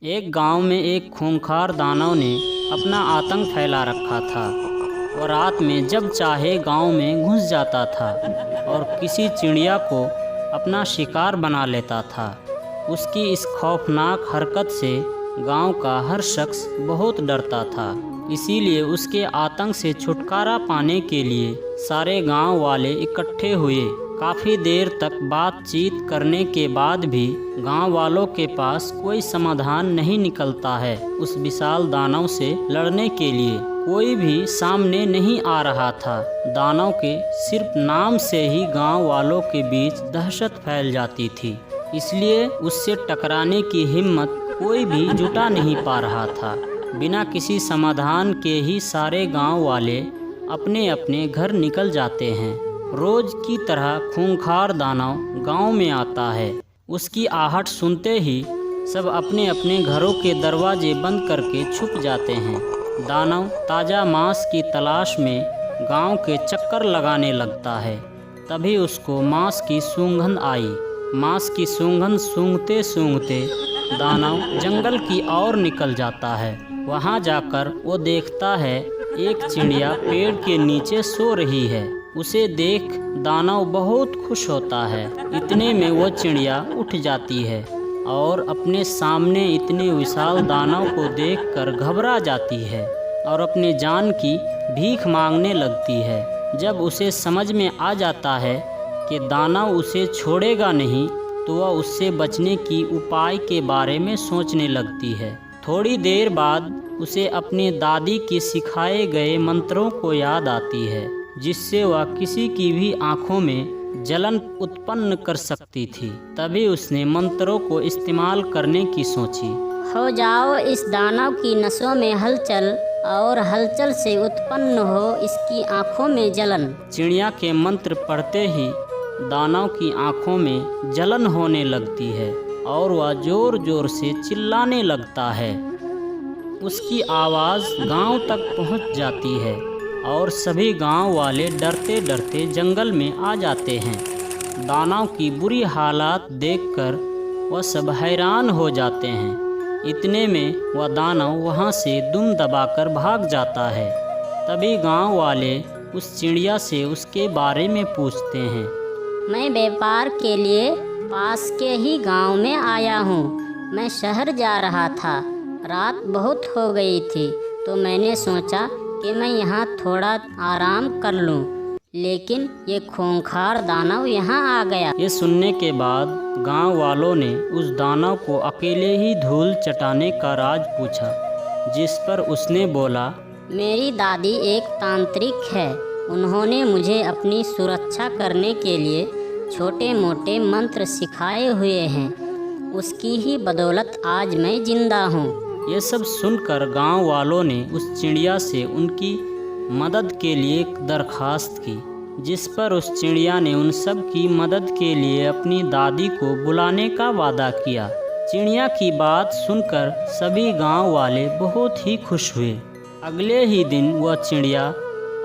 एक गांव में एक खूंखार दानव ने अपना आतंक फैला रखा था और रात में जब चाहे गांव में घुस जाता था और किसी चिड़िया को अपना शिकार बना लेता था। उसकी इस खौफनाक हरकत से गांव का हर शख्स बहुत डरता था। इसीलिए उसके आतंक से छुटकारा पाने के लिए सारे गांव वाले इकट्ठे हुए। काफ़ी देर तक बातचीत करने के बाद भी गांव वालों के पास कोई समाधान नहीं निकलता है। उस विशाल दानव से लड़ने के लिए कोई भी सामने नहीं आ रहा था। दानव के सिर्फ नाम से ही गांव वालों के बीच दहशत फैल जाती थी, इसलिए उससे टकराने की हिम्मत कोई भी जुटा नहीं पा रहा था। बिना किसी समाधान के ही सारे गांव वाले अपने अपने घर निकल जाते हैं। रोज की तरह खूंखार दानव गांव में आता है। उसकी आहट सुनते ही सब अपने अपने घरों के दरवाजे बंद करके छुप जाते हैं। दानव ताज़ा मांस की तलाश में गांव के चक्कर लगाने लगता है। तभी उसको मांस की सुगंध आई। मांस की सुगंध सूंघते सूंघते दानव जंगल की ओर निकल जाता है। वहां जाकर वो देखता है एक चिड़िया पेड़ के नीचे सो रही है। उसे देख दानव बहुत खुश होता है। इतने में वो चिड़िया उठ जाती है और अपने सामने इतने विशाल दानव को देखकर घबरा जाती है और अपनी जान की भीख मांगने लगती है। जब उसे समझ में आ जाता है कि दानव उसे छोड़ेगा नहीं, तो वह उससे बचने की उपाय के बारे में सोचने लगती है। थोड़ी देर बाद उसे अपनी दादी के सिखाए गए मंत्रों को याद आती है, जिससे वह किसी की भी आंखों में जलन उत्पन्न कर सकती थी। तभी उसने मंत्रों को इस्तेमाल करने की सोची। हो जाओ इस दानव की नसों में हलचल और हलचल से उत्पन्न हो इसकी आंखों में जलन। चिड़िया के मंत्र पढ़ते ही दानव की आंखों में जलन होने लगती है और वह जोर जोर से चिल्लाने लगता है। उसकी आवाज़ गांव तक पहुंच जाती है और सभी गांव वाले डरते डरते जंगल में आ जाते हैं। दानव की बुरी हालात देखकर वह सब हैरान हो जाते हैं। इतने में वह दानव वहां से दुम दबाकर भाग जाता है। तभी गांव वाले उस चिड़िया से उसके बारे में पूछते हैं। मैं व्यापार के लिए पास के ही गांव में आया हूँ। मैं शहर जा रहा था। रात बहुत हो गई थी, तो मैंने सोचा कि मैं यहाँ थोड़ा आराम कर लूँ, लेकिन ये खूंखार दानव यहाँ आ गया। ये सुनने के बाद गांव वालों ने उस दानव को अकेले ही धूल चटाने का राज पूछा, जिस पर उसने बोला, मेरी दादी एक तांत्रिक है। उन्होंने मुझे अपनी सुरक्षा करने के लिए छोटे मोटे मंत्र सिखाए हुए हैं। उसकी ही बदौलत आज मैं जिंदा हूँ। ये सब सुनकर गांव वालों ने उस चिड़िया से उनकी मदद के लिए एक दरखास्त की, जिस पर उस चिड़िया ने उन सब की मदद के लिए अपनी दादी को बुलाने का वादा किया। चिड़िया की बात सुनकर सभी गांव वाले बहुत ही खुश हुए। अगले ही दिन वह चिड़िया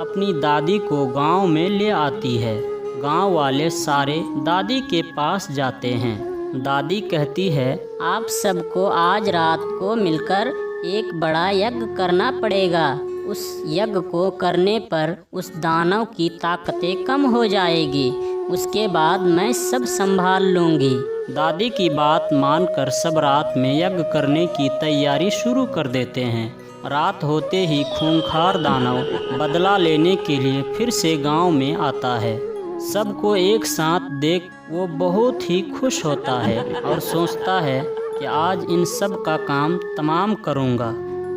अपनी दादी को गांव में ले आती है। गांव वाले सारे दादी के पास जाते हैं। दादी कहती है, आप सबको आज रात को मिलकर एक बड़ा यज्ञ करना पड़ेगा। उस यज्ञ को करने पर उस दानव की ताकतें कम हो जाएगी। उसके बाद मैं सब संभाल लूँगी। दादी की बात मानकर सब रात में यज्ञ करने की तैयारी शुरू कर देते हैं। रात होते ही खूंखार दानव बदला लेने के लिए फिर से गांव में आता है। सबको एक साथ देख वो बहुत ही खुश होता है और सोचता है कि आज इन सब का काम तमाम करूँगा।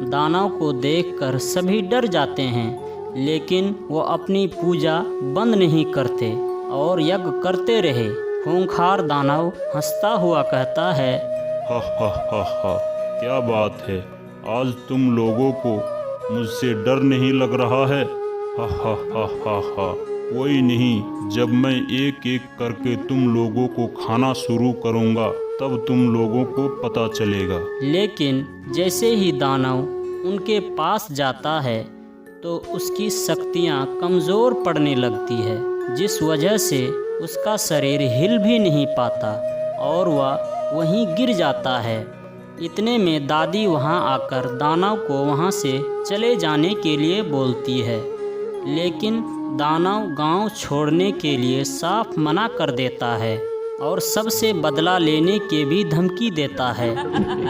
दानव को देखकर सभी डर जाते हैं, लेकिन वो अपनी पूजा बंद नहीं करते और यज्ञ करते रहे। खूंखार दानव हंसता हुआ कहता है, हा हा हा हा, क्या बात है, आज तुम लोगों को मुझसे डर नहीं लग रहा है। हा हा हा हा हा, कोई नहीं, जब मैं एक एक करके तुम लोगों को खाना शुरू करूंगा, तब तुम लोगों को पता चलेगा। लेकिन जैसे ही दानव उनके पास जाता है तो उसकी शक्तियाँ कमज़ोर पड़ने लगती है, जिस वजह से उसका शरीर हिल भी नहीं पाता और वह वहीं गिर जाता है। इतने में दादी वहां आकर दानव को वहां से चले जाने के लिए बोलती है, लेकिन दानव गांव छोड़ने के लिए साफ मना कर देता है और सबसे बदला लेने की भी धमकी देता है,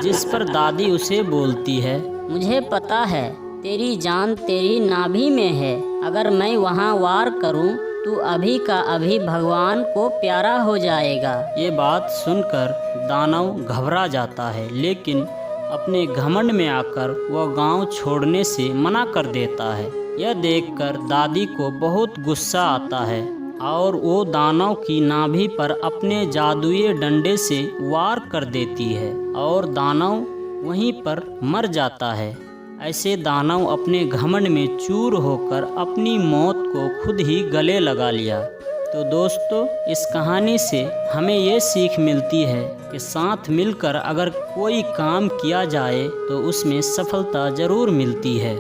जिस पर दादी उसे बोलती है, मुझे पता है तेरी जान तेरी नाभि में है। अगर मैं वहाँ वार करूँ तो अभी का अभी भगवान को प्यारा हो जाएगा। ये बात सुनकर दानव घबरा जाता है, लेकिन अपने घमंड में आकर वह गांव छोड़ने से मना कर देता है। यह देखकर दादी को बहुत गुस्सा आता है और वो दानव की नाभि पर अपने जादुई डंडे से वार कर देती है और दानव वहीं पर मर जाता है। ऐसे दानव अपने घमंड में चूर होकर अपनी मौत को खुद ही गले लगा लिया। तो दोस्तों, इस कहानी से हमें ये सीख मिलती है कि साथ मिलकर अगर कोई काम किया जाए तो उसमें सफलता ज़रूर मिलती है।